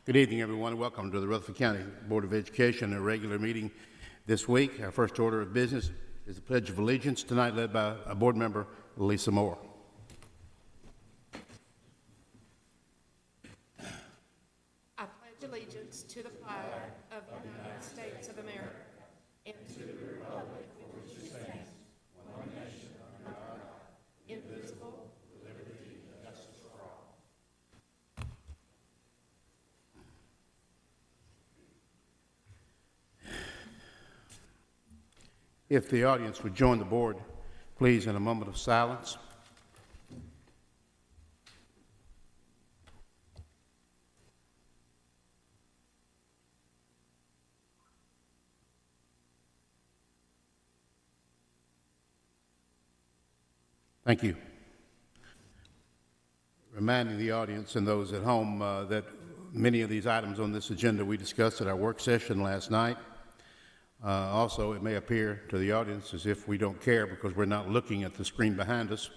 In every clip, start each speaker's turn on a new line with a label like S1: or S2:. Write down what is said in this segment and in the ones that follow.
S1: Good evening, everyone. Welcome to the Rutherford County Board of Education, a regular meeting this week. Our first order of business is the Pledge of Allegiance, tonight led by a board member, Lisa Moore.
S2: I pledge allegiance to the flag of the United States of America and to the republic for which it stands, one nation under God, indivisible, with liberty and justice for all.
S1: If the audience would join the board, please, in a moment of silence. Thank you. Reminding the audience and those at home that many of these items on this agenda we discussed at our work session last night. Also, it may appear to the audience as if we don't care because we're not looking at the screen behind us,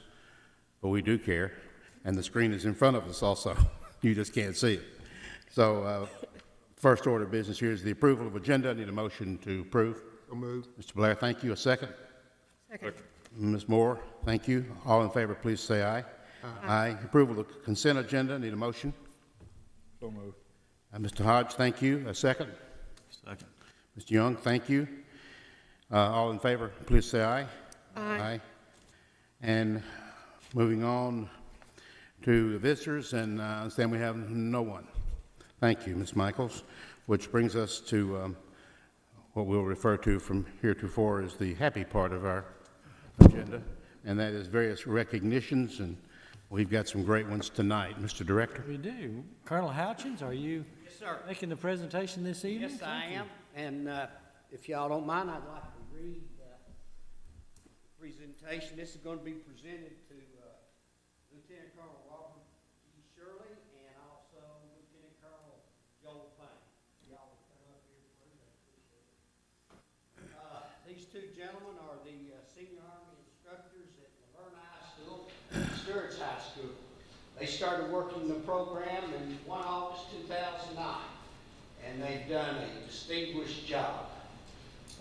S1: but we do care, and the screen is in front of us also. You just can't see it. So, first order of business here is the approval of agenda. I need a motion to approve.
S3: So moved.
S1: Mr. Blair, thank you. A second?
S2: Second.
S1: Ms. Moore, thank you. All in favor, please say aye. Aye. Approval of the consent agenda. Need a motion.
S3: So moved.
S1: Mr. Hodge, thank you. A second?
S3: Second.
S1: Mr. Young, thank you. All in favor, please say aye.
S2: Aye.
S1: And moving on to the visitors, and I understand we have no one. Thank you, Ms. Michaels, which brings us to what we'll refer to from heretofore as the happy part of our agenda, and that is various recognitions, and we've got some great ones tonight. Mr. Director.
S4: We do. Colonel Houchins, are you making the presentation this evening?
S5: Yes, I am. And if y'all don't mind, I'd like to read the presentation. This is going to be presented to Lieutenant Colonel Robert E. Shirley and also Lieutenant Colonel Joel Payne. Y'all will come up here, please. I appreciate it. These two gentlemen are the senior Army instructors at Laverne High School and Stewart's High School. They started working the program in 1 August 2009. And they've done a distinguished job.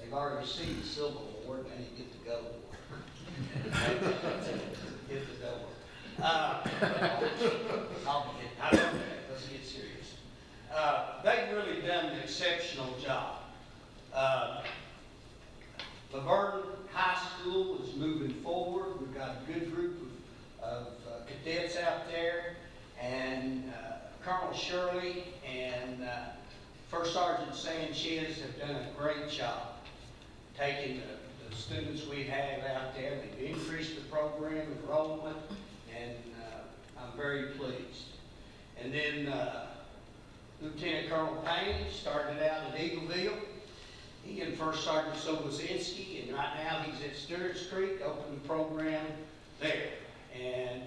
S5: They've already received the silver award, and they get the gold award. Get the gold award. I love that. Let's get serious. They've really done an exceptional job. Laverne High School is moving forward. We've got a good group of cadets out there, and Colonel Shirley and First Sergeant Sanchez have done a great job taking the students we have out there. They've increased the program enrollment, and I'm very pleased. And then Lieutenant Colonel Payne started out at Eagleville. He and First Sergeant Sobosinski, and right now he's at Stewart's Creek, opened the program there. And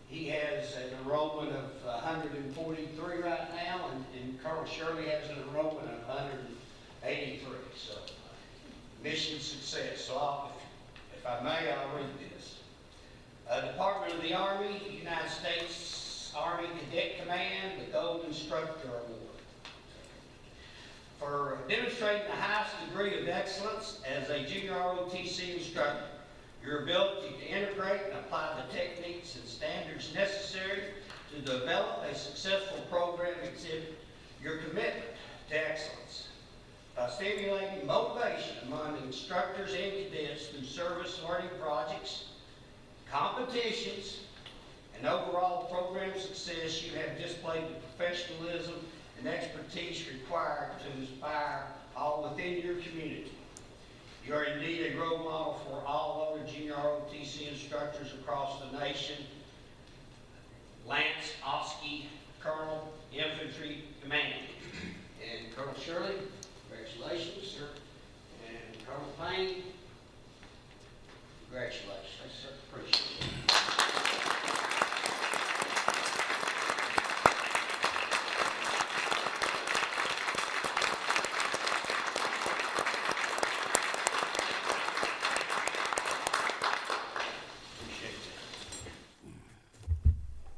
S5: he has an enrollment of 143 right now, and Colonel Shirley has an enrollment of 183. So, mission success. So, if I may, I'll read this. Department of the Army, United States Army Cadet Command, the Gold Instructor Award. For demonstrating the highest degree of excellence as a junior ROTC instructor. Your ability to integrate and apply the techniques and standards necessary to develop a successful program exhibit your commitment to excellence. By stimulating motivation among instructors and cadets through service learning projects, competitions, and overall program success, you have displayed the professionalism and expertise required to inspire all within your community. You are indeed a role model for all other junior ROTC instructors across the nation. Lance Oski, Colonel, Infantry Command. And Colonel Shirley, congratulations, sir. And Colonel Payne, congratulations, sir. Appreciate it.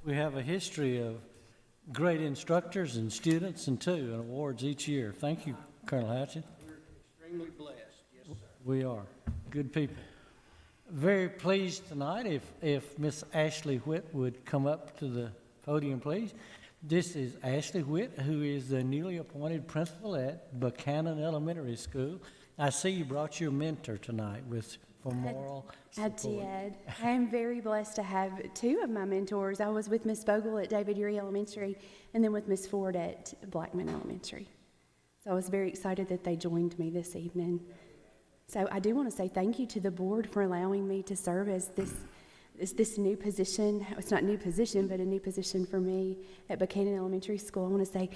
S4: We have a history of great instructors and students and awards each year. Thank you, Colonel Houchins.
S5: We're extremely blessed, yes, sir.
S4: We are good people. Very pleased tonight if Miss Ashley Whitt would come up to the podium, please. This is Ashley Whitt, who is the newly appointed principal at Buchanan Elementary School. I see you brought your mentor tonight for moral
S6: I
S4: support.
S6: did. I am very blessed to have two of my mentors. I was with Miss Bogle at David Urey Elementary and then with Miss Ford at Blackman Elementary. So I was very excited that they joined me this evening. So I do want to say thank you to the board for allowing me to serve as this new position. It's not a new position, but a new position for me at Buchanan Elementary School. I want to say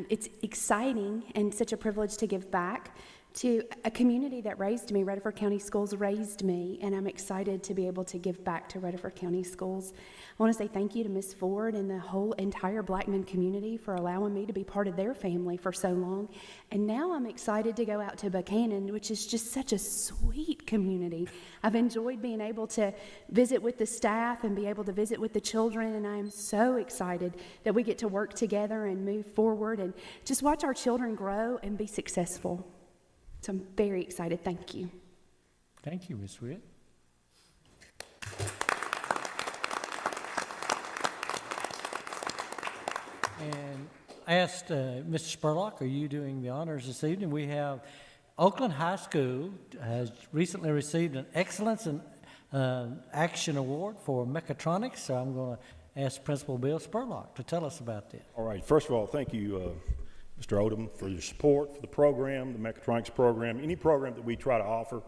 S6: it's exciting and such a privilege to give back to a community that raised me. Rutherford County Schools raised me, and I'm excited to be able to give back to Rutherford County Schools. I want to say thank you to Miss Ford and the whole entire Blackman community for allowing me to be part of their family for so long. And now I'm excited to go out to Buchanan, which is just such a sweet community. I've enjoyed being able to visit with the staff and be able to visit with the children, and I am so excited that we get to work together and move forward and just watch our children grow and be successful. So I'm very excited. Thank you.
S4: Thank you, Ms. Whitt. And I asked Mr. Spurlock, are you doing the honors this evening? We have Oakland High School has recently received an Excellence in Action Award for Mechatronics, so I'm going to ask Principal Bill Spurlock to tell us about this.
S7: All right, first of all, thank you, Mr. Odom, for your support for the program, the mechatronics program. Any program that we try to offer,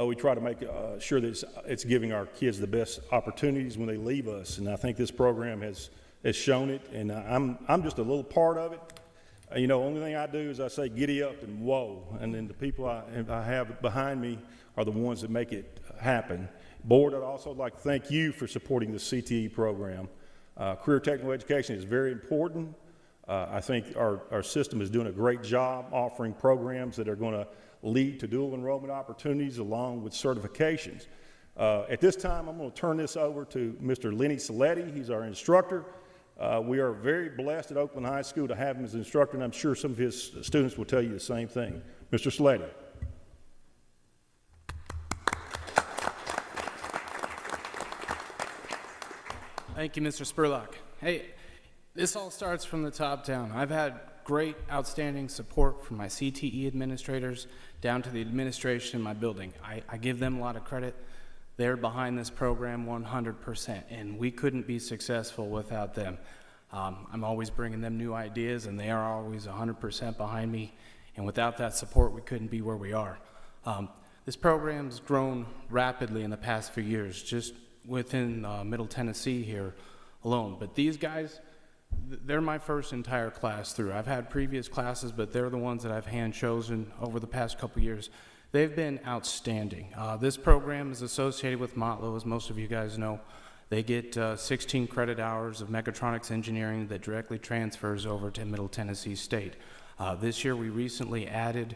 S7: we try to make sure that it's giving our kids the best opportunities when they leave us, and I think this program has shown it, and I'm just a little part of it. You know, only thing I do is I say giddy up and whoa, and then the people I have behind me are the ones that make it happen. Board, I'd also like to thank you for supporting the CTE program. Career technical education is very important. I think our system is doing a great job offering programs that are going to lead to dual enrollment opportunities along with certifications. At this time, I'm going to turn this over to Mr. Lenny Saletti. He's our instructor. We are very blessed at Oakland High School to have him as an instructor, and I'm sure some of his students will tell you the same thing. Mr. Saletti.
S8: Thank you, Mr. Spurlock. Hey, this all starts from the top down. I've had great, outstanding support from my CTE administrators down to the administration in my building. I give them a lot of credit. They're behind this program 100%, and we couldn't be successful without them. I'm always bringing them new ideas, and they are always 100% behind me, and without that support, we couldn't be where we are. This program's grown rapidly in the past few years, just within Middle Tennessee here alone. But these guys, they're my first entire class through. I've had previous classes, but they're the ones that I've hand-chosen over the past couple years. They've been outstanding. This program is associated with Motlow, as most of you guys know. They get 16 credit hours of mechatronics engineering that directly transfers over to Middle Tennessee State. This year we recently added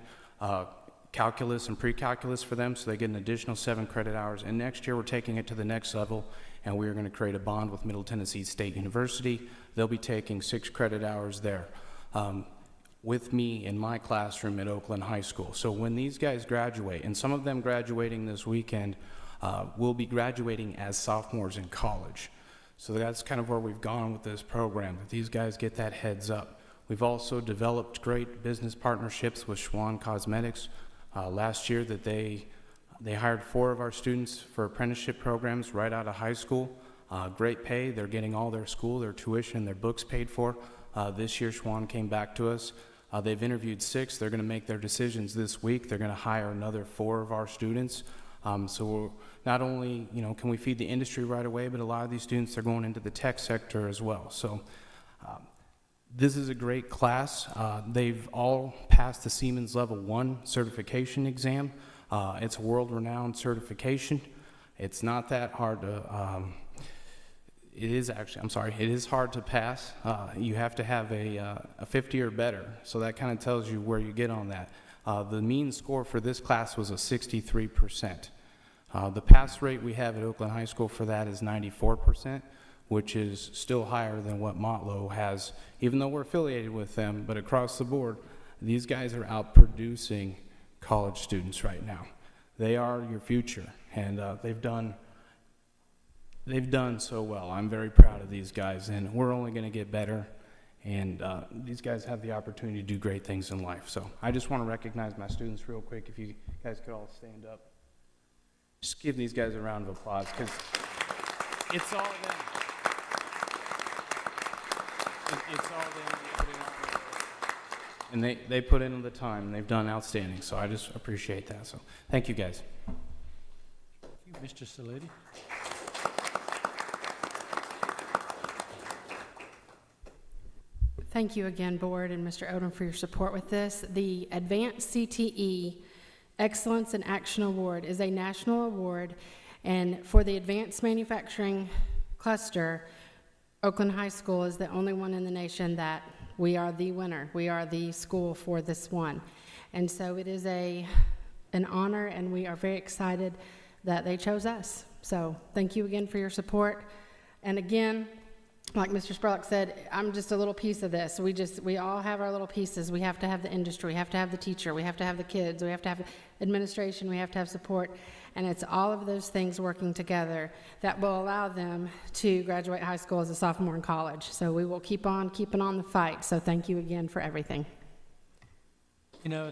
S8: calculus and pre-calculus for them, so they get an additional 7 credit hours. And next year we're taking it to the next level, and we're going to create a bond with Middle Tennessee State University. They'll be taking 6 credit hours there with me in my classroom at Oakland High School. So when these guys graduate, and some of them graduating this weekend, will be graduating as sophomores in college. So that's kind of where we've gone with this program, that these guys get that heads up. We've also developed great business partnerships with Schwann Cosmetics. Last year that they hired 4 of our students for apprenticeship programs right out of high school. Great pay. They're getting all their school, their tuition, their books paid for. This year Schwann came back to us. They've interviewed 6. They're going to make their decisions this week. They're going to hire another 4 of our students. So we're not only, can we feed the industry right away, but a lot of these students are going into the tech sector as well. So this is a great class. They've all passed the Siemens Level 1 certification exam. It's a world-renowned certification. It's not that hard to, it is hard to pass. You have to have a 50 or better, so that kind of tells you where you get on that. The mean score for this class was a 63%. The pass rate we have at Oakland High School for that is 94%. which is still higher than what Motlow has, even though we're affiliated with them, but across the board, these guys are out producing college students right now. They are your future, and they've done so well. I'm very proud of these guys, and we're only going to get better, and these guys have the opportunity to do great things in life. So I just want to recognize my students real quick. If you guys could all stand up. Just give these guys a round of applause, because it's all them. It's all them putting on the work. And they put in the time, and they've done outstanding, so I just appreciate that. So thank you, guys.
S4: Thank you, Mr. Saletti.
S2: Thank you again, Board and Mr. Odom, for your support with this. The Advanced CTE Excellence in Action Award is a national award, and for the Advanced Manufacturing Cluster, Oakland High School is the only one in the nation that we are the winner. We are the school for this one. And so it is an honor, and we are very excited that they chose us. So thank you again for your support. And again, like Mr. Spurlock said, I'm just a little piece of this. We all have our little pieces. We have to have the industry, we have to have the teacher, we have to have the kids, we have to have administration, we have to have support. And it's all of those things working together that will allow them to graduate high school as a sophomore in college. So we will keep on keeping on the fight. So thank you again for everything.
S4: You know,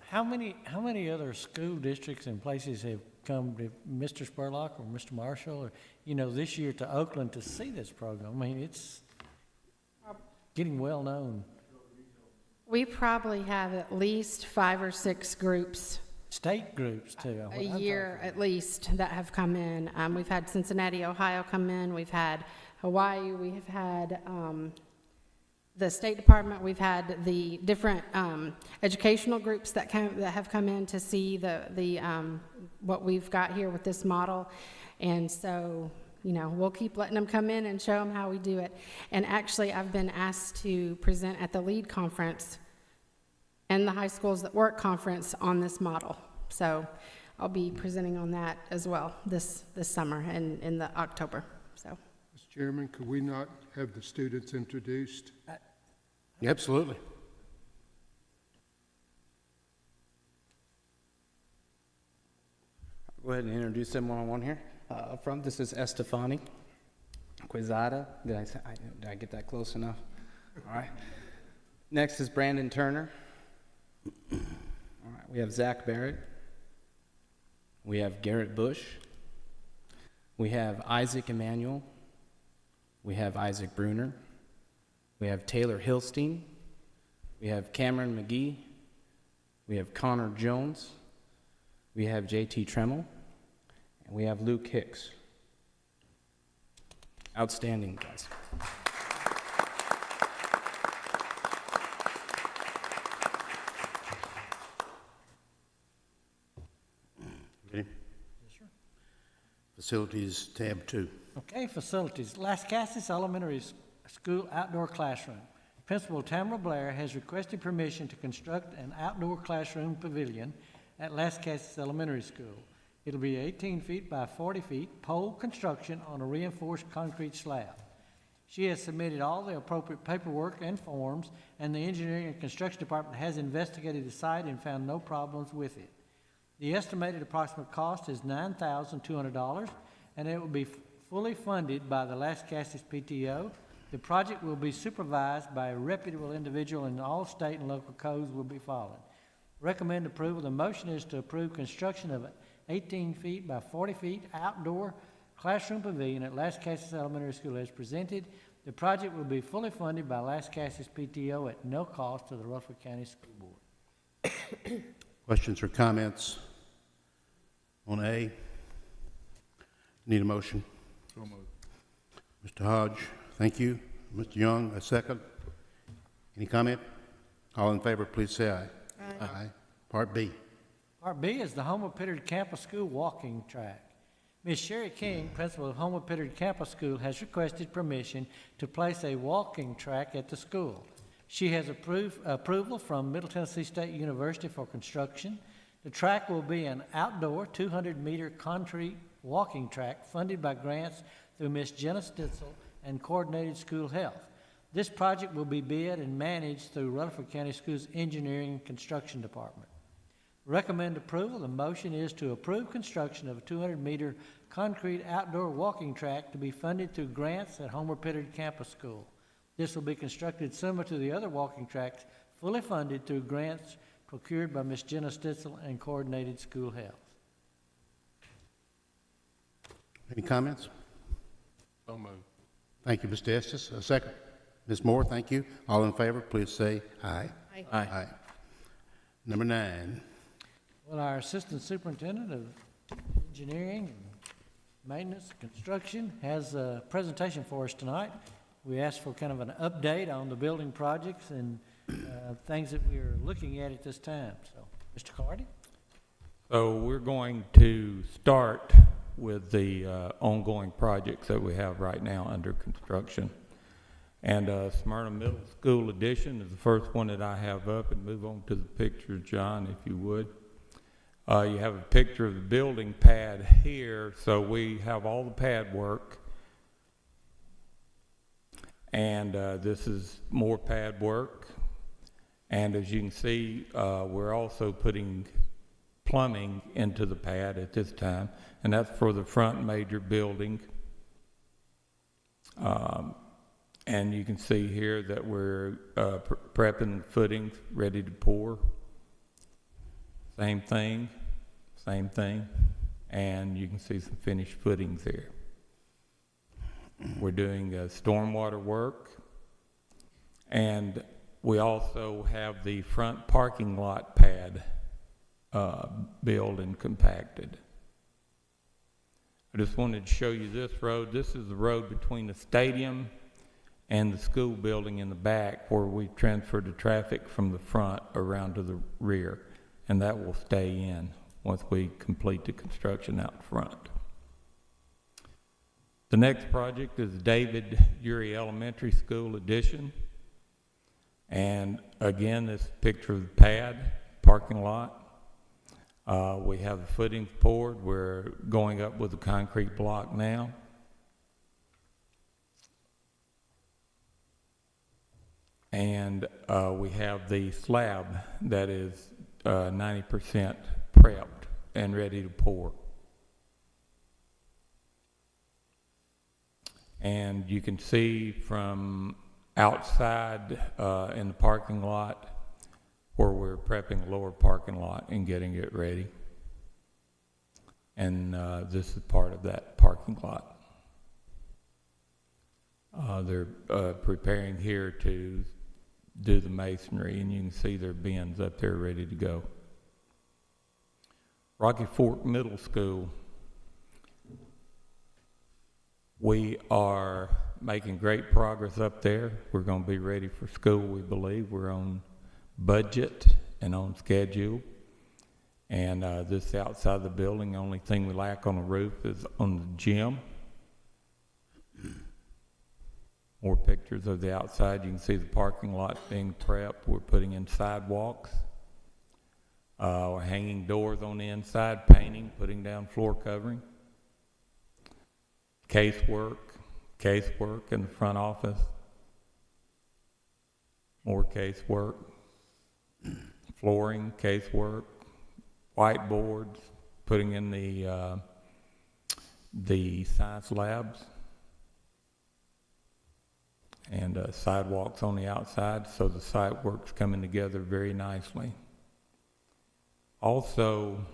S4: how many other school districts and places have come to Mr. Spurlock or Mr. Marshall or, this year to Oakland to see this program? I mean, it's getting well known.
S2: We probably have at least 5 or 6 groups
S4: State groups too.
S2: a year at least that have come in. We've had Cincinnati, Ohio come in. We've had Hawaii. We have had the State Department. We've had the different educational groups that have come in to see the what we've got here with this model. And so, we'll keep letting them come in and show them how we do it. And actually, I've been asked to present at the LEAD conference and the High Schools That Work conference on this model. So I'll be presenting on that as well this summer and in the October. So,
S9: Mr. Chairman, could we not have the students introduced?
S1: Absolutely.
S8: Go ahead and introduce them one-on-one here. Up front, this is Estefani Quezada. Did I get that close enough? All right. Next is Brandon Turner. All right. We have Zach Barrett. We have Garrett Bush. We have Isaac Emanuel. We have Isaac Bruner. We have Taylor Hilstein. We have Cameron McGee. We have Connor Jones. We have JT Tremmel. And we have Luke Hicks. Outstanding, guys.
S1: Okay. Facilities, tab 2.
S4: Okay, facilities. Las Casas Elementary School outdoor classroom. Principal Tamara Blair has requested permission to construct an outdoor classroom pavilion at Las Casas Elementary School. It'll be 18 feet by 40 feet, pole construction on a reinforced concrete slab. She has submitted all the appropriate paperwork and forms, and the engineering and construction department has investigated the site and found no problems with it. The estimated approximate cost is $9,200, and it will be fully funded by the Las Casas PTO. The project will be supervised by a reputable individual, and all state and local codes will be followed. Recommend approval. The motion is to approve construction of an 18 feet by 40 feet outdoor classroom pavilion at Las Casas Elementary School as presented. The project will be fully funded by Las Casas PTO at no cost to the Rutherford County School Board.
S1: Questions or comments on A? Need a motion?
S3: So moved.
S1: Mr. Hodge, thank you. Mr. Young, a second. Any comment? All in favor, please say aye. Aye. Part B.
S4: Part B is the Homer Pittard Campus School walking track. Ms. Sherry King, principal of Homer Pittard Campus School, has requested permission to place a walking track at the school. She has approval from Middle Tennessee State University for construction. The track will be an outdoor 200-meter concrete walking track funded by grants through Ms. Jenna Stitzel and Coordinated School Health. This project will be bid and managed through Rutherford County Schools Engineering and Construction Department. Recommend approval. The motion is to approve construction of a 200-meter concrete outdoor walking track to be funded through grants at Homer Pittard Campus School. This will be constructed similar to the other walking tracks, fully funded through grants procured by Ms. Jenna Stitzel and Coordinated School Health.
S1: Any comments?
S3: So moved.
S1: Thank you, Mr. Estes. A second. Ms. Moore, thank you. All in favor, please say aye.
S2: Aye.
S3: Aye.
S1: Number 9.
S4: Well, our Assistant Superintendent of Engineering and Maintenance and Construction has a presentation for us tonight. We asked for kind of an update on the building projects and things that we are looking at this time. So, Mr. Cardy?
S10: So we're going to start with the ongoing projects that we have right now under construction. And Smyrna Middle School addition is the first one that I have up, and move on to the picture, John, if you would. You have a picture of the building pad here, so we have all the pad work. And this is more pad work. And as you can see, we're also putting plumbing into the pad at this time, and that's for the front major building. And you can see here that we're prepping footings, ready to pour. Same thing, and you can see some finished footings there. We're doing stormwater work, and we also have the front parking lot pad built and compacted. I just wanted to show you this road. This is the road between the stadium and the school building in the back, where we transferred the traffic from the front around to the rear, and that will stay in once we complete the construction out front. The next project is David Urey Elementary School addition. And again, this picture of the pad, parking lot. We have the footings poured. We're going up with a concrete block now. And we have the slab that is 90% prepped and ready to pour. And you can see from outside in the parking lot where we're prepping the lower parking lot and getting it ready. And this is part of that parking lot. They're preparing here to do the masonry, and you can see their bins up there ready to go. Rocky Fork Middle School. We are making great progress up there. We're going to be ready for school, we believe. We're on budget and on schedule. And this outside of the building, the only thing we lack on the roof is on the gym. More pictures of the outside. You can see the parking lot being prepped. We're putting in sidewalks. We're hanging doors on the inside, painting, putting down floor covering. Casework in the front office. More casework. Flooring, casework. Whiteboards, putting in the science labs. And sidewalks on the outside, so the site work's coming together very nicely. Also,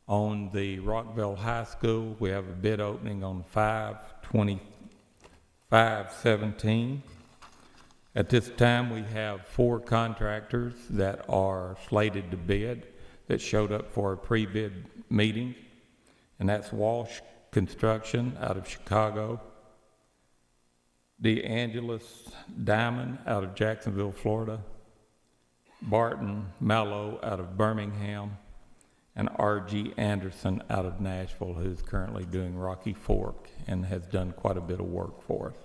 S10: on the Rockville High School, we have a bid opening on 5/25/17. At this time, we have 4 contractors that are slated to bid that showed up for a pre-bid meeting, and that's Walsh Construction out of Chicago, DeAngelis Diamond out of Jacksonville, Florida, Barton Mello out of Birmingham, and R.G. Anderson out of Nashville, who's currently doing Rocky Fork and has done quite a bit of work for us.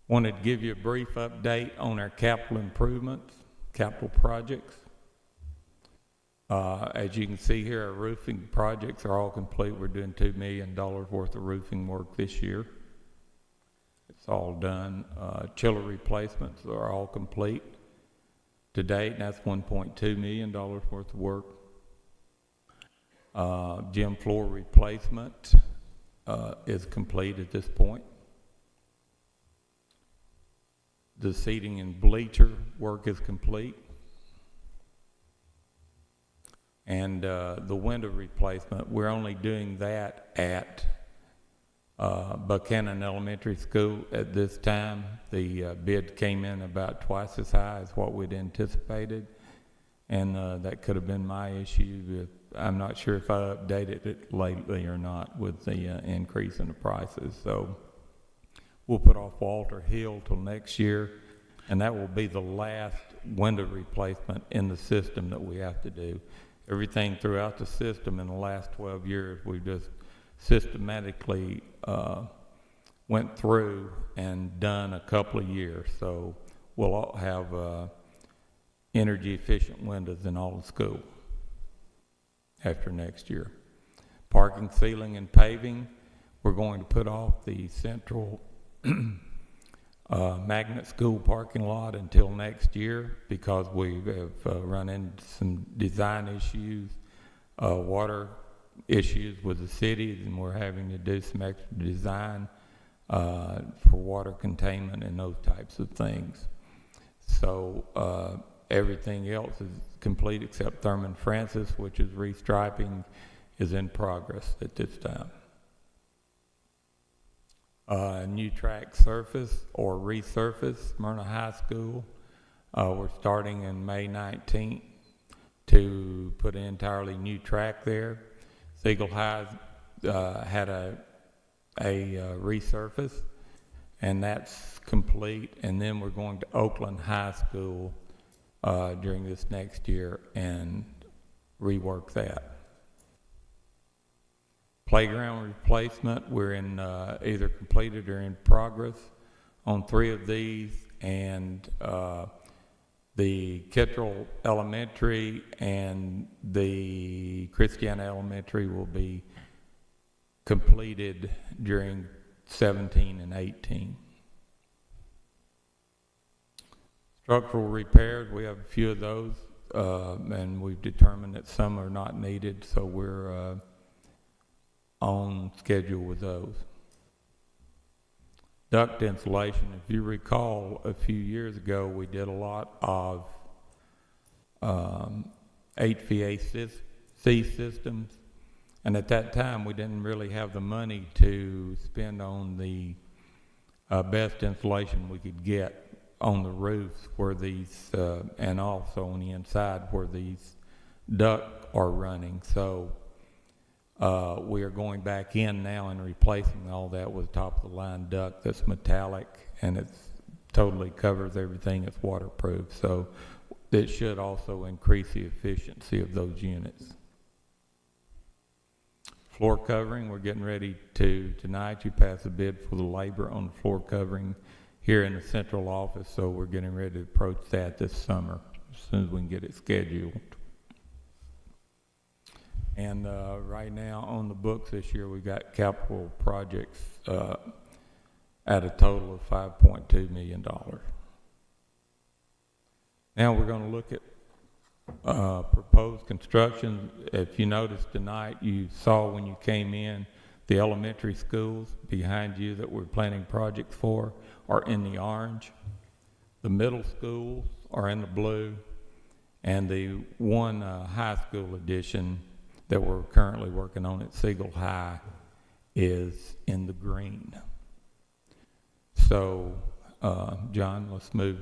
S10: Wanted to give you a brief update on our capital improvements, capital projects. As you can see here, our roofing projects are all complete. We're doing $2 million worth of roofing work this year. It's all done. Chiller replacements are all complete to date, and that's $1.2 million worth of work. Gym floor replacement is complete at this point. The seating and bleacher work is complete. And the window replacement, we're only doing that at Buchanan Elementary School at this time. The bid came in about twice as high as what we'd anticipated, and that could have been my issue. I'm not sure if I updated it lately or not with the increase in the prices. So we'll put off Walter Hill till next year, and that will be the last window replacement in the system that we have to do. Everything throughout the system in the last 12 years, we've just systematically went through and done a couple of years. So we'll all have energy efficient windows in all the school after next year. Parking, ceiling, and paving, we're going to put off the central Magnet School parking lot until next year because we have run into some design issues, water issues with the city, and we're having to do some extra design for water containment and those types of things. So everything else is complete except Thurman Francis, which is restriping, is in progress at this time. New track surface or resurface, Smyrna High School. We're starting in May 19th to put an entirely new track there. Siegel High had a resurface, and that's complete. And then we're going to Oakland High School during this next year and rework that. Playground replacement, we're in either completed or in progress on 3 of these, and the Kittrell Elementary and the Christiana Elementary will be completed during 17 and 18. Structural repairs, we have a few of those, and we've determined that some are not needed, so we're on schedule with those. Duct insulation, if you recall, a few years ago we did a lot of HVAC systems, and at that time we didn't really have the money to spend on the best insulation we could get on the roofs where these, and also on the inside where these ducts are running. So we are going back in now and replacing all that with top of the line duct that's metallic, and it's totally covers everything. It's waterproof, so it should also increase the efficiency of those units. Floor covering, we're getting ready to, tonight you pass a bid for the labor on the floor covering here in the central office, so we're getting ready to approach that this summer as soon as we can get it scheduled. And right now on the books this year, we've got capital projects at a total of $5.2 million. Now we're going to look at proposed construction. If you noticed tonight, you saw when you came in, the elementary schools behind you that we're planning projects for are in the orange. The middle schools are in the blue, and the one high school addition that we're currently working on at Siegel High is in the green. So, John, let's move.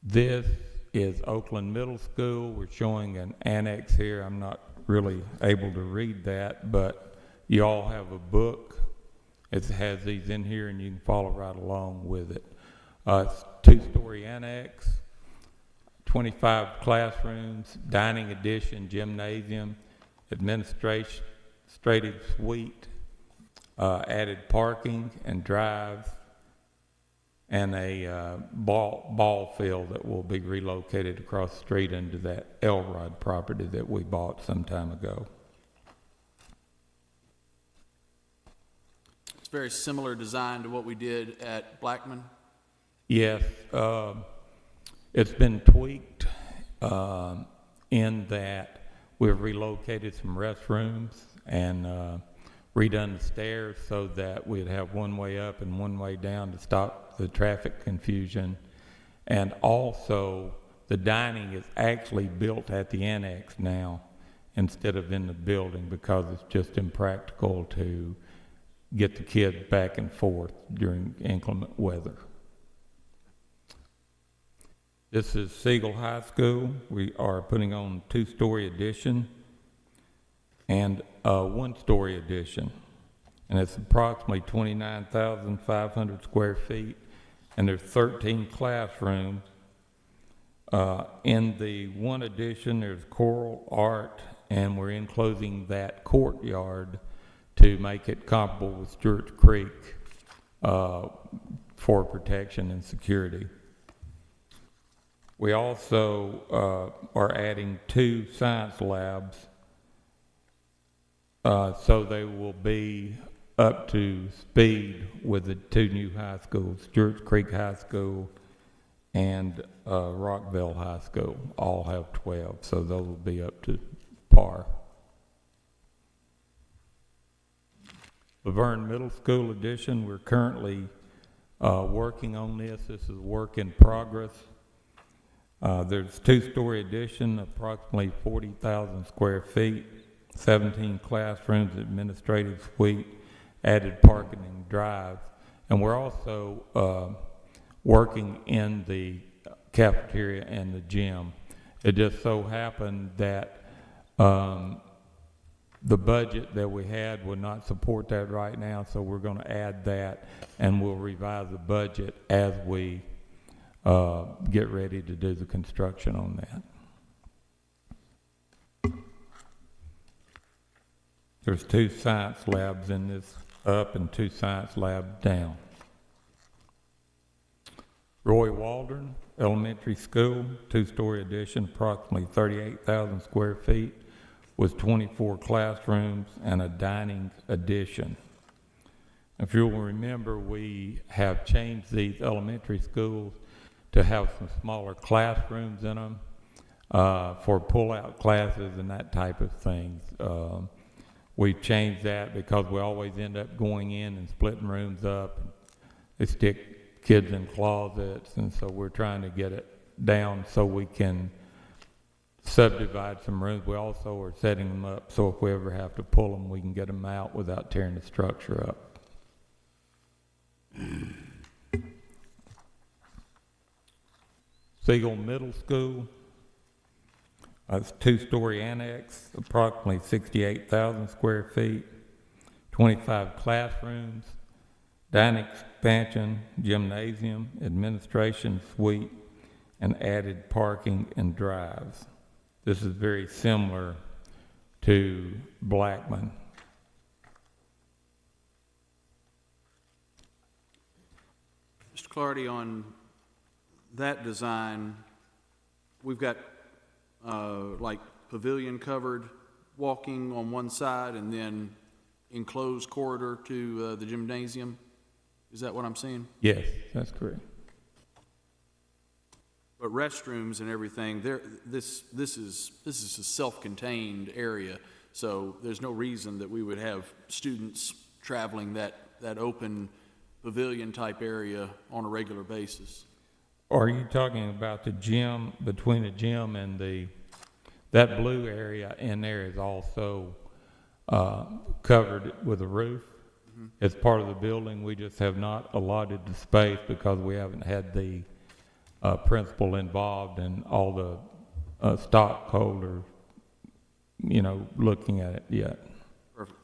S10: This is Oakland Middle School. We're showing an annex here. I'm not really able to read that, but you all have a book. It has these in here, and you can follow right along with it. It's 2-story annex. 25 classrooms, dining addition, gymnasium, administrative suite, added parking and drive, and a ball field that will be relocated across the street into that Elrod property that we bought some time ago.
S11: It's very similar design to what we did at Blackman.
S10: Yes, it's been tweaked in that we've relocated some restrooms and redone the stairs so that we'd have one way up and one way down to stop the traffic confusion. And also, the dining is actually built at the annex now instead of in the building because it's just impractical to get the kids back and forth during inclement weather. This is Siegel High School. We are putting on a 2-story addition and a 1-story addition. And it's approximately 29,500 square feet. And there's 13 classrooms. In the one addition, there's choral art, and we're enclosing that courtyard to make it comparable with Stewart's Creek for protection and security. We also are adding 2 science labs, so they will be up to speed with the 2 new high schools, Stewart's Creek High School and Rockville High School. All have 12, so those will be up to par. Laverne Middle School addition, we're currently working on this. This is a work in progress. There's 2-story addition, approximately 40,000 square feet, 17 classrooms, administrative suite, added parking and drive. And we're also working in the cafeteria and the gym. It just so happened that the budget that we had would not support that right now, so we're going to add that, and we'll revise the budget as we get ready to do the construction on that. There's 2 science labs in this up and 2 science labs down. Roy Waldron Elementary School, 2-story addition, approximately 38,000 square feet, with 24 classrooms and a dining addition. If you'll remember, we have changed these elementary schools to have some smaller classrooms in them for pull-out classes and that type of things. We've changed that because we always end up going in and splitting rooms up. They stick kids in closets, and so we're trying to get it down so we can subdivide some rooms. We also are setting them up so if we ever have to pull them, we can get them out without tearing the structure up. Siegel Middle School, it's a 2-story annex, approximately 68,000 square feet, 25 classrooms, dining expansion, gymnasium, administration suite, and added parking and drives. This is very similar to Blackman.
S11: Mr. Clardy, on that design, we've got like pavilion covered walking on one side and then enclosed corridor to the gymnasium. Is that what I'm seeing?
S10: Yes, that's correct.
S11: But restrooms and everything, this is a self-contained area, so there's no reason that we would have students traveling that open pavilion type area on a regular basis.
S10: Are you talking about the gym, between the gym and that blue area in there is also covered with a roof? Mm-hmm. It's part of the building. We just have not allotted the space because we haven't had the principal involved and all the stockholders, looking at it yet.
S11: Perfect.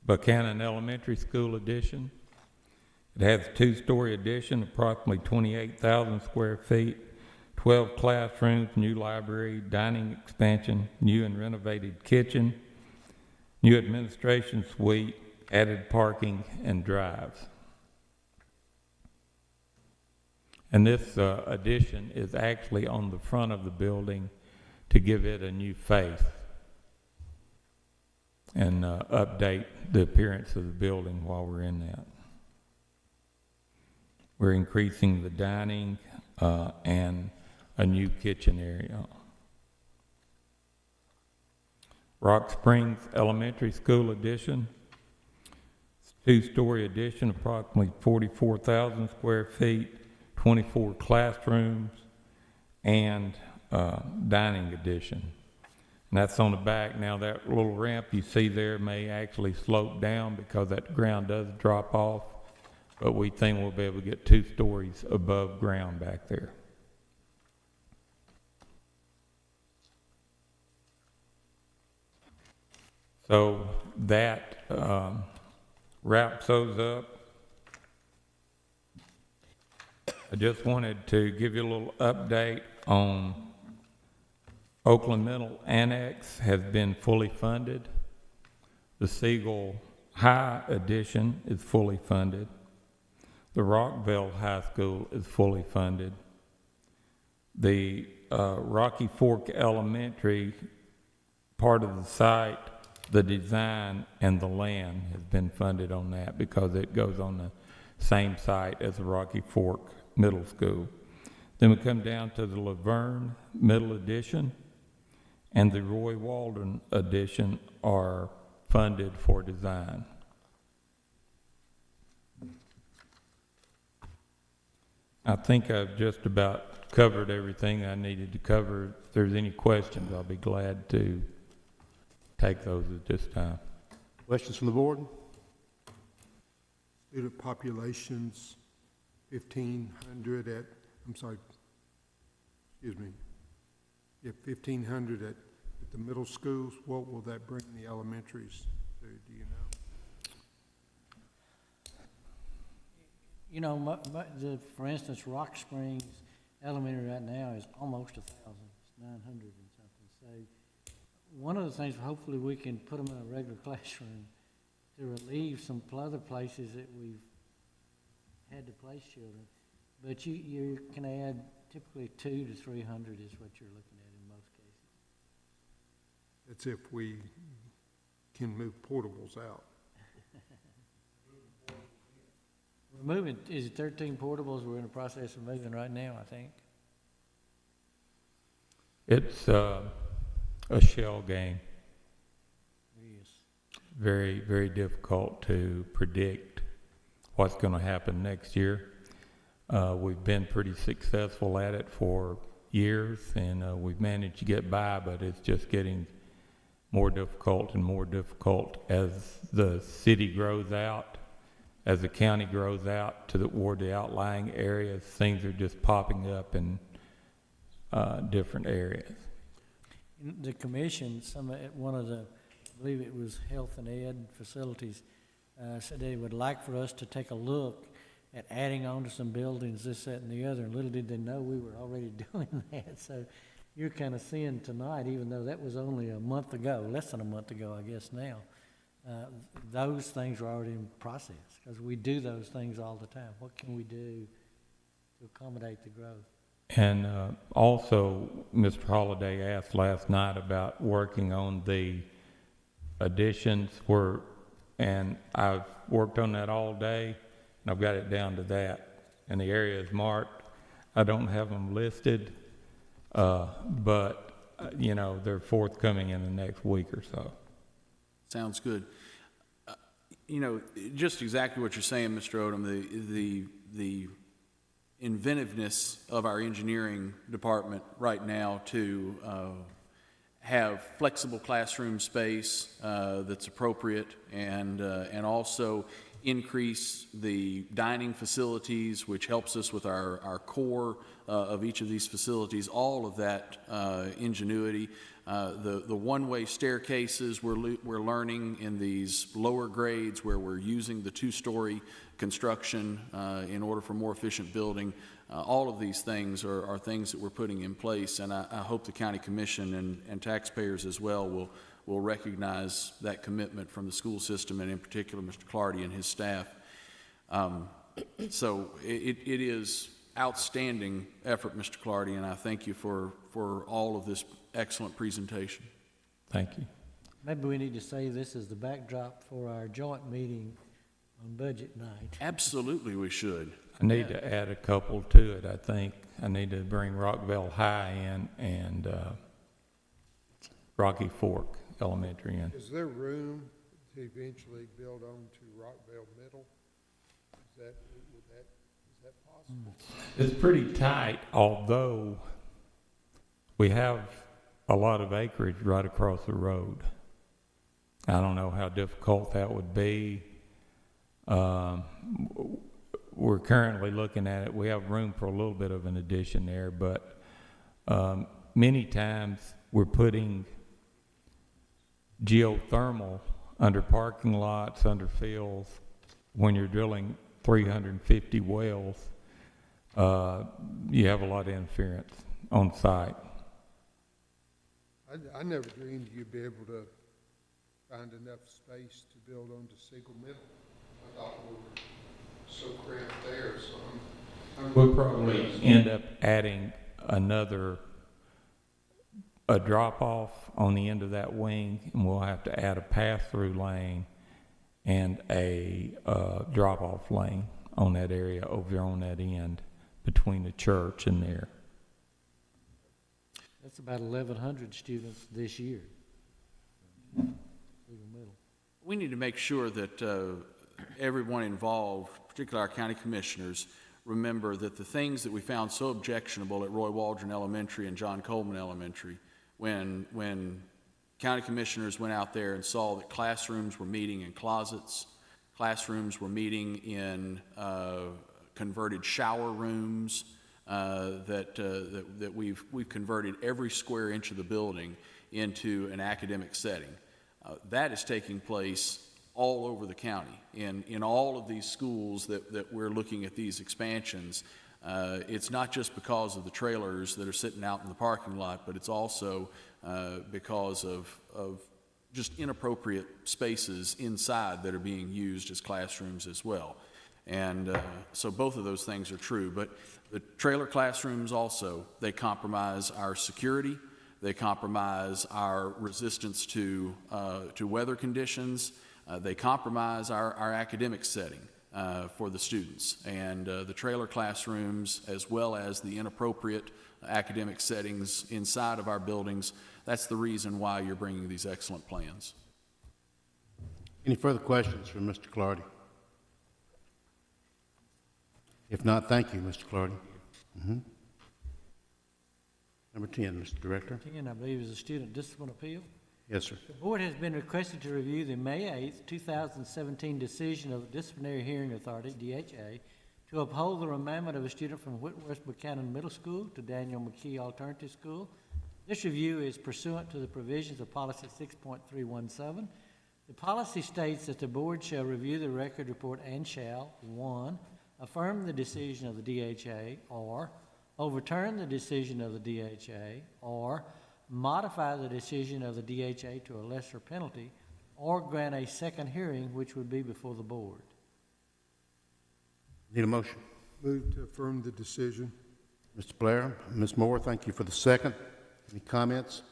S10: Buchanan Elementary School addition. It has a 2-story addition, approximately 28,000 square feet, 12 classrooms, new library, dining expansion, new and renovated kitchen, New administration suite, added parking and drives. And this addition is actually on the front of the building to give it a new face and update the appearance of the building while we're in that. We're increasing the dining and a new kitchen area. Rock Springs Elementary School addition, two-story addition, approximately 44,000 square feet, 24 classrooms, and dining addition. And that's on the back. Now that little ramp you see there may actually slope down because that ground does drop off, but we think we'll be able to get 2 stories above ground back there. So that wraps those up. I just wanted to give you a little update on Oakland Middle Annex has been fully funded. The Siegel High addition is fully funded. The Rockville High School is fully funded. The Rocky Fork Elementary part of the site, the design and the land has been funded on that because it goes on the same site as the Rocky Fork Middle School. Then we come down to the Laverne Middle Addition and the Roy Walden Addition are funded for design. I think I've just about covered everything I needed to cover. If there's any questions, I'll be glad to take those at this time.
S1: Questions from the board?
S9: Student populations, 1,500 at, I'm sorry, excuse me. Yeah, 1,500 at the middle schools. What will that bring the elementaries to, do you know?
S4: You know, for instance, Rock Springs Elementary right now is almost 1,000. It's 900 and something. So one of the things, hopefully we can put them in a regular classroom to relieve some other places that we've had to place children. But you can add typically 200 to 300 is what you're looking at in most cases.
S9: That's if we can move portables out.
S4: We're moving, is it 13 portables we're in the process of moving right now, I think?
S10: It's a shell game.
S4: Yes.
S10: Very, very difficult to predict what's going to happen next year. We've been pretty successful at it for years, and we've managed to get by, but it's just getting more difficult and more difficult as the city grows out, as the county grows out toward the outlying areas. Things are just popping up in different areas.
S4: The commission, one of the, I believe it was Health and Ed Facilities, said they would like for us to take a look at adding on to some buildings, this, that, and the other. And little did they know we were already doing that. So you're kind of seeing tonight, even though that was only a month ago, less than a month ago, I guess now, those things are already in process because we do those things all the time. What can we do to accommodate the growth?
S10: And also, Mr. Holliday asked last night about working on the additions, and I've worked on that all day, and I've got it down to that. And the area is marked. I don't have them listed, but you know, they're forthcoming in the next week or so.
S11: Sounds good. You know, just exactly what you're saying, Mr. Odom, the inventiveness of our engineering department right now to have flexible classroom space that's appropriate and also increase the dining facilities, which helps us with our core of each of these facilities, all of that ingenuity. The one-way staircases we're learning in these lower grades where we're using the 2-story construction in order for more efficient building. All of these things are things that we're putting in place, and I hope the county commission and taxpayers as well will will recognize that commitment from the school system, and in particular, Mr. Clardy and his staff. So it is outstanding effort, Mr. Clardy, and I thank you for all of this excellent presentation.
S10: Thank you.
S4: Maybe we need to say this is the backdrop for our joint meeting on budget night.
S11: Absolutely, we should.
S10: I need to add a couple to it, I think. I need to bring Rockville High in and Rocky Fork Elementary in.
S9: Is there room to eventually build on to Rockville Middle? Is that possible?
S10: It's pretty tight, although we have a lot of acreage right across the road. I don't know how difficult that would be. We're currently looking at it. We have room for a little bit of an addition there, but many times we're putting geothermal under parking lots, under fields. When you're drilling 350 wells, you have a lot of interference on site.
S9: I never dreamed you'd be able to find enough space to build onto Siegel Middle. I thought we were so cramped there, so
S10: We'll probably end up adding a drop-off on the end of that wing, and we'll have to add a pass-through lane and a drop-off lane on that area over there on that end between the church and there.
S4: That's about 1,100 students this year. Middle.
S11: We need to make sure that everyone involved, particularly our county commissioners, remember that the things that we found so objectionable at Roy Waldron Elementary and John Coleman Elementary, when county commissioners went out there and saw that classrooms were meeting in closets, classrooms were meeting in converted shower rooms, that we've converted every square inch of the building into an academic setting. That is taking place all over the county. In all of these schools that we're looking at these expansions, it's not just because of the trailers that are sitting out in the parking lot, but it's also because of just inappropriate spaces inside that are being used as classrooms as well. And so both of those things are true. But the trailer classrooms also, they compromise our security. They compromise our resistance to weather conditions. They compromise our academic setting for the students. And the trailer classrooms, as well as the inappropriate academic settings inside of our buildings, that's the reason why you're bringing these excellent plans.
S1: Any further questions from Mr. Clardy? If not, thank you, Mr. Clardy. Number 10, Mr. Director.
S4: 10, I believe, is a student discipline appeal.
S1: Yes, sir.
S4: The board has been requested to review the May 8th, 2017 decision of the Disciplinary Hearing Authority, DHA, to uphold the remandment of a student from Whitworth Buchanan Middle School to Daniel McKee Alternative School. This review is pursuant to the provisions of Policy 6.317. The policy states that the board shall review the record report and shall, 1, affirm the decision of the DHA, or overturn the decision of the DHA, or modify the decision of the DHA to a lesser penalty, or grant a second hearing, which would be before the board.
S1: Need a motion?
S9: move to affirm the decision.
S1: Mr. Blair, Ms. Moore, thank you for the second. Any comments?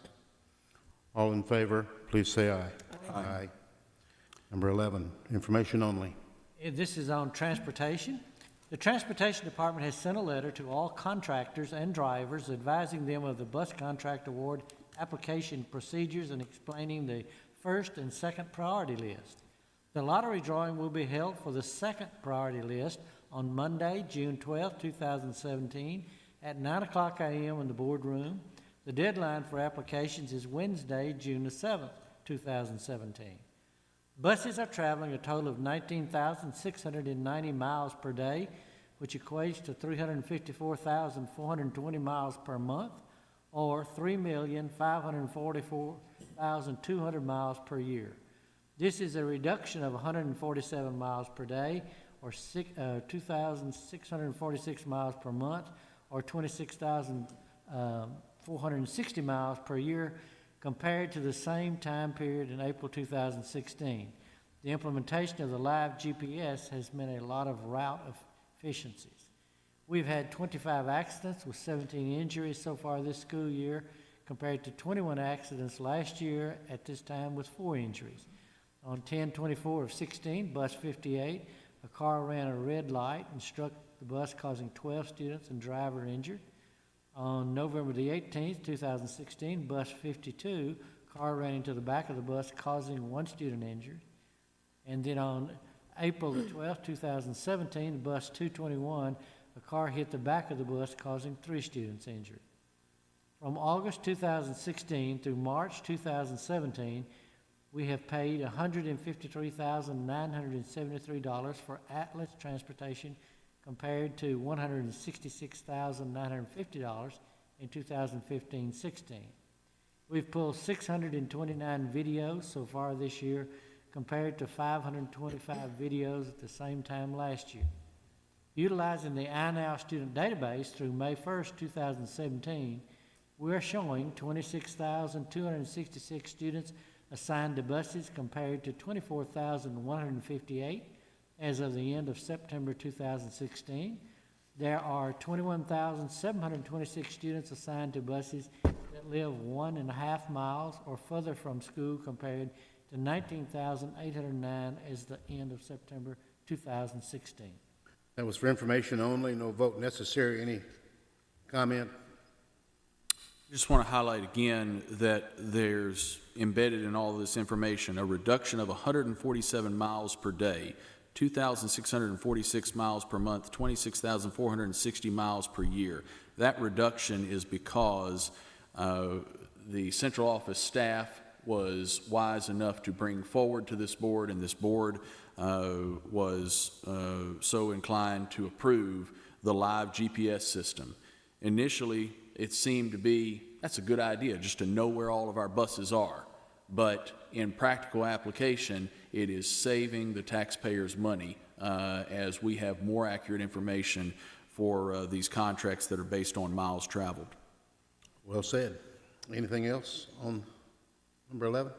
S1: All in favor, please say aye. Aye. Number 11, information only.
S4: This is on transportation. The Transportation Department has sent a letter to all contractors and drivers advising them of the bus contract award application procedures and explaining the first and second priority list. The lottery drawing will be held for the second priority list on Monday, June 12, 2017 at 9:00 a.m. in the boardroom. The deadline for applications is Wednesday, June the 7th, 2017. Buses are traveling a total of 19,690 miles per day, which equates to 354,420 miles per month, or 3,544,200 miles per year. This is a reduction of 147 miles per day, or 2,646 miles per month, or 26,460 miles per year, compared to the same time period in April 2016. The implementation of the live GPS has meant a lot of route efficiencies. We've had 25 accidents with 17 injuries so far this school year, compared to 21 accidents last year at this time with 4 injuries. On 10/24 of 16, bus 58, a car ran a red light and struck the bus, causing 12 students and driver injured. On November the 18th, 2016, bus 52, car ran into the back of the bus, causing 1 student injured. And then on April the 12th, 2017, bus 221, a car hit the back of the bus, causing 3 students injured. From August 2016 through March 2017, we have paid $153,973 for Atlas transportation, compared to $166,950 in 2015-16. We've pulled 629 videos so far this year, compared to 525 videos at the same time last year. Utilizing the iNow student database through May 1st, 2017, we're showing 26,266 students assigned to buses, compared to 24,158 as of the end of September 2016. There are 21,726 students assigned to buses that live 1.5 miles or further from school, compared to 19,809 as the end of September 2016.
S1: That was for information only, no vote necessary. Any comment?
S11: Just want to highlight again that there's embedded in all of this information a reduction of 147 miles per day, 2,646 miles per month, 26,460 miles per year. That reduction is because the central office staff was wise enough to bring forward to this board, and this board was so inclined to approve the live GPS system. Initially, it seemed to be, that's a good idea, just to know where all of our buses are. But in practical application, it is saving the taxpayers money as we have more accurate information for these contracts that are based on miles traveled.
S1: Well said. Anything else on number 11?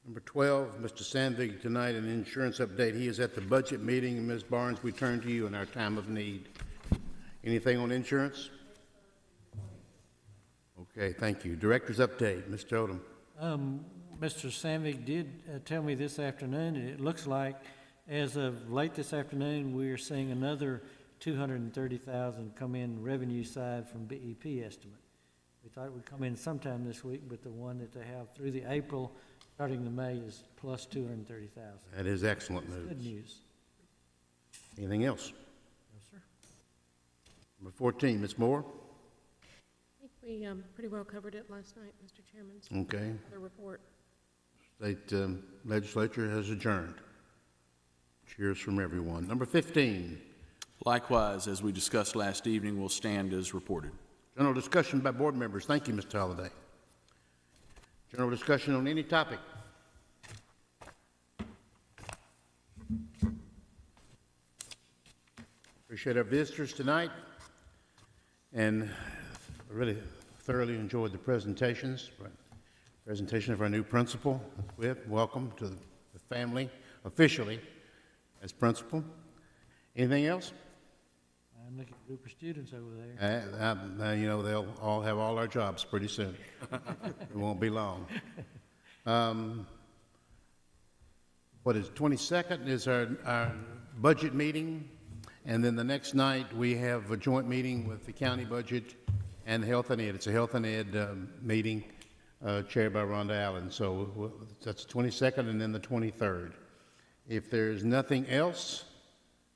S1: Number 12, Mr. Sandvig tonight, an insurance update. He is at the budget meeting. And Ms. Barnes, we turn to you in our time of need. Anything on insurance? Okay, thank you. Director's update, Mr. Odom.
S4: Mr. Sandvig did tell me this afternoon, and it looks like as of late this afternoon, we are seeing another $230,000 come in revenue side from BEP estimate. We thought it would come in sometime this week, but the one that they have through the April, starting to May, is plus $230,000.
S1: That is excellent news.
S4: Good news.
S1: Anything else?
S4: No, sir.
S1: Number 14, Ms. Moore.
S2: I think we pretty well covered it last night, Mr. Chairman.
S1: Okay.
S2: The report.
S1: State legislature has adjourned. Cheers from everyone. Number 15.
S11: Likewise, as we discussed last evening, will stand as reported.
S1: General discussion by board members. Thank you, Mr. Holliday. General discussion on any topic. Appreciate our visitors tonight, and I really thoroughly enjoyed the presentations. Presentation of our new principal. Welcome to the family officially as principal. Anything else?
S4: I'm looking at a group of students over there.
S1: You know, they'll all have all our jobs pretty soon. It won't be long. What is 22nd is our budget meeting, and then the next night we have a joint meeting with the county budget and Health and Ed. It's a Health and Ed meeting chaired by Rhonda Allen. So that's the 22nd and then the 23rd. If there's nothing else,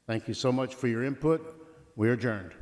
S1: thank you so much for your input. We're adjourned.